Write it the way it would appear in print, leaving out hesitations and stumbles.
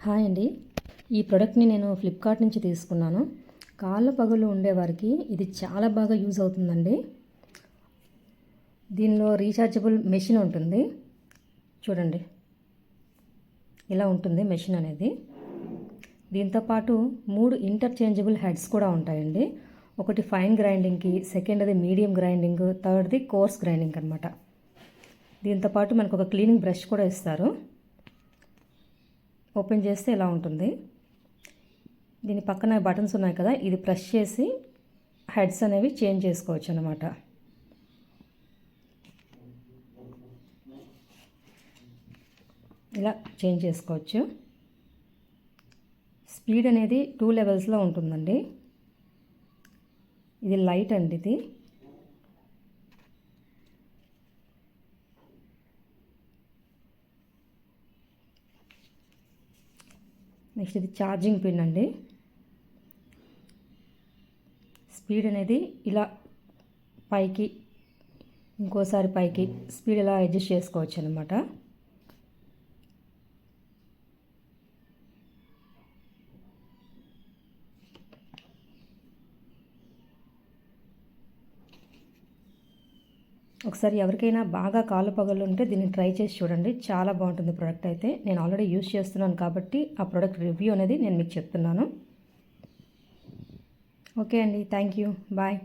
Hi అండి. ఈ ప్రోడక్ట్ని నేను ఫ్లిప్కార్ట్ నుంచి తీసుకున్నాను. కాళ్ళ పగులు ఉండేవారికి ఇది చాలా బాగా యూజ్ అవుతుందండి. దీనిలో రీఛార్జబుల్ మెషిన్ ఉంటుంది. చూడండి, ఇలా ఉంటుంది మెషిన్ అనేది. దీంతోపాటు 3 ఇంటర్చేంజబుల్ హెడ్స్ కూడా ఉంటాయండి. ఒకటి ఫైన్ గ్రైండింగ్కి, సెకండ్ది మీడియం గ్రైండింగ్, థర్డ్ది కోర్స్ గ్రైండింగ్ అనమాట. దీంతోపాటు మనకు ఒక క్లీనింగ్ బ్రష్ కూడా ఇస్తారు. ఓపెన్ చేస్తే ఇలా ఉంటుంది. దీని పక్కన బటన్స్ ఉన్నాయి కదా, ఇది ప్రెస్ చేసి హెడ్స్ అనేవి చేంజ్ చేసుకోవచ్చు అన్నమాట. ఇలా చేంజ్ చేసుకోవచ్చు. స్పీడ్ అనేది 2 లెవెల్స్లో ఉంటుందండి. ఇది లైట్ అండి. ఇది నెక్స్ట్ ఇది ఛార్జింగ్ పిన్ అండి. స్పీడ్ అనేది ఇలా పైకి, ఇంకోసారి పైకి స్పీడ్ ఇలా అడ్జస్ట్ చేసుకోవచ్చు అనమాట. ఒకసారి ఎవరికైనా బాగా కాళ్ళ పగుళ్ళు ఉంటే దీన్ని ట్రై చేసి చూడండి. చాలా బాగుంటుంది ప్రోడక్ట్ అయితే. నేను ఆల్రెడీ యూజ్ చేస్తున్నాను కాబట్టి ఆ ప్రోడక్ట్ రివ్యూ అనేది నేను మీకు చెప్తున్నాను. ఓకే అండి, థ్యాంక్ యూ, బాయ్.